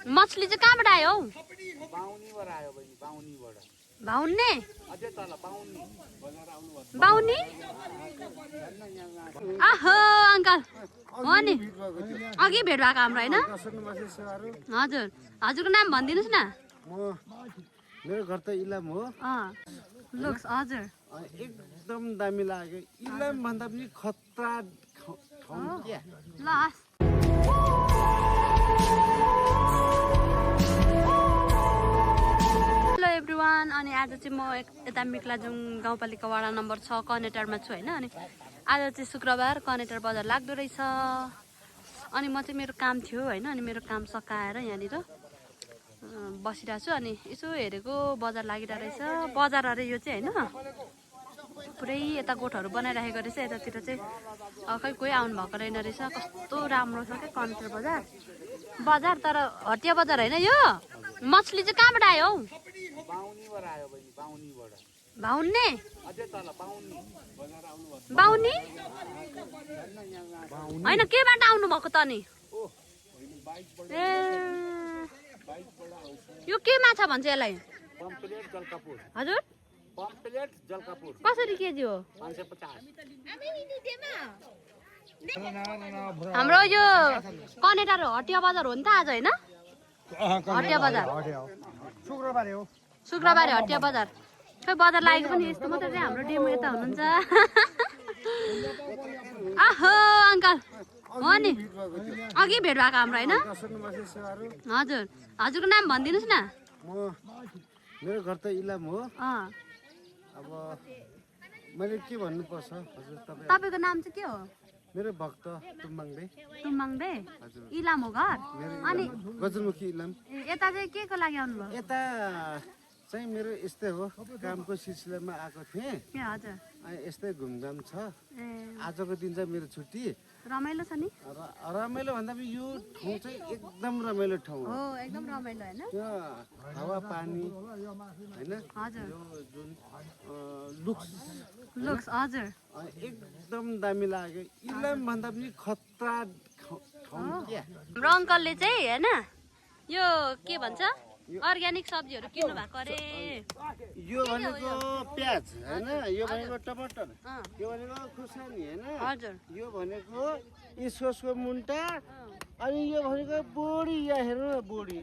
मछली चाहिँ कहाँबाट आयो हौ? बाहुनीबाट आयो बहिनी, बाहुनीबाट। भाउन्ने? अझै तल बाहुनी बजार आउनु बाहुनी? आहो अङ्कल हो नि, अघि भेट भएको हाम्रो होइन? हजुर, हजुरको नाम भनिदिनुहोस् न। मेरो घर त इलाम हो। लुक्स हजुर एकदम दामी लाग्यो। इलाम भन्दा पनि खतरा ठाउँ क्या। ल हस्। हेलो एभ्रिवान, अनि आज चाहिँ म यता मिक्लाजुङ गाउँपालिका वडा नम्बर 6 कनेटरमा छु होइन। अनि आज चाहिँ शुक्रबार, कनेटर बजार लाग्दो रहेछ। अनि म चाहिँ मेरो काम थियो होइन, अनि मेरो काम सकाएर यहाँनिर बसिरहेको छु। अनि यसो हेरेको बजार लागिरहेको रहेछ। बजार अरे यो चाहिँ होइन, पुरै यता गोठहरू बनाइराखेको रहेछ। यतातिर चाहिँ खै कोही आउनु भएको रहेन रहेछ। कस्तो राम्रो छ क्या कनेटर बजार। बजार तर हटिया बजार होइन यो। मछली चाहिँ कहाँबाट आयो हौ? बाहुनीबाट आयो बहिनी, बाहुनीबाट। भाउन्ने? अझै तल बाहुनी बजार आउनु बाहुनी होइन, केबाट आउनु भएको त नि? ए यो के माछा भन्छ यसलाई? पम्पलेट जलकापुर। हजुर, पम्पलेट जलकापुर कसरी केजी हो? 550। हाम्रो यो कनेटर हटिया बजार हो नि त आज होइन? हटिया बजार शुक्रबार हो। शुक्रबारे हटिया बजार। खै बजार लागेको पनि यस्तो मात्रै चाहिँ हाम्रो डेमो यता हुनुहुन्छ। आहो अङ्कल हो नि, अघि भेट भएको हाम्रो होइन? हजुर, हजुरको नाम भनिदिनुहोस् न। मेरो घर त इलाम हो। अब मैले के भन्नुपर्छ हजुर? तपाईँको नाम चाहिँ के हो? मेरो भक्त तुम्बाङदे। तुम्बाङदे? इलाम हो घर? अनि गजलमुखी इलाम। यता चाहिँ के को लागि आउनुभयो? यता चाहिँ मेरो यस्तै हो, कामको सिलसिलामा आएको थिएँ। ए हजुर, अनि यस्तै घुमघाम छ। ए आजको दिन चाहिँ मेरो छुट्टी। रमाइलो छ नि? रमाइलो भन्दा पनि यो ठाउँ चाहिँ एकदम रमाइलो ठाउँ हो। हो एकदम रमाइलो होइन? यहाँ हावा पानी होइन, हजुर, यो जुन लुक्स लुक्स हजुर एकदम दामी लाग्यो। इलाम भन्दा पनि खतरा ठाउँ क्या। हाम्रो अङ्कलले चाहिँ होइन यो के भन्छ अर्ग्यानिक सब्जीहरू किन्नु भएको अरे। यो भनेको प्याज होइन, यो भनेको टमाटर, यो भनेको खुर्सानी होइन, हजुर, यो भनेको इस्कुसको मुन्टा, अनि यो भनेको बोडी। यहाँ हेर्नु न बोडी।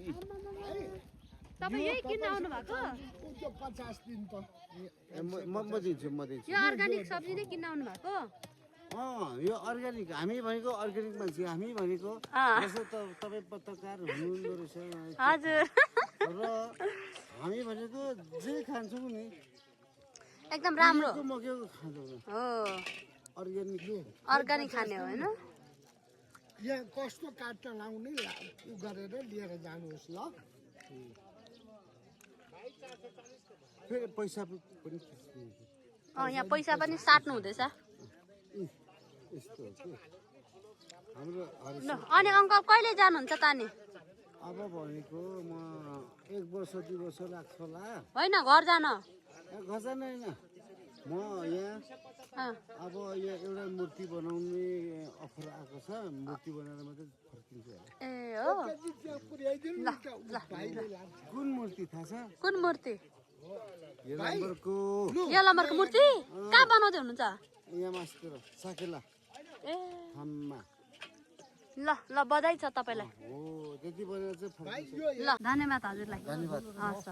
तपाईँ यही किन्न आउनु भएको? म दिन्छु म दिन्छु। यो अर्ग्यानिक सब्जी नै किन्न आउनु भएको? यो अर्ग्यानिक। हामी भनेको अर्ग्यानिक मान्छे। हामी भनेको जस्तो तपाईँ पत्रकार हुनुहुँदो रहेछ हजुर, र हामी भनेको जे खान्छौँ नि एकदम राम्रो म के खाँदैन हो। अर्ग्यानिक अर्ग्यानिक खाने हो होइन? यहाँ कस्तो काट्न लाउने गरेर लिएर जानुहोस् ल। फेरि पैसा पनि यहाँ पैसा पनि साट्नु हुँदैछ। यस्तो हो कि हाम्रो ल अनि अङ्कल कहिले जानुहुन्छ त नि? अब भनेको म 1 वर्ष 2 वर्ष लाग्छ होला। होइन घर जान? घरजान होइन, म यहाँ अब यहाँ एउटा मूर्ति बनाउने अफर आएको छ। मूर्ति बनाएर मात्रै फर्किन्छु होला। ए हो, कुन मूर्ति थाहा छ? कुन मूर्ति? यो नम्बरको यलम्बरको मूर्ति कहाँ बनाउँदै हुनुहुन्छ? यहाँ मास्तिर साकेला ए ठाममा। ल ल बधाई छ तपाईँलाई। हो त्यति भनेर चाहिँ फर्किन्छु। ल धन्यवाद हजुरलाई। धन्यवाद। हस्।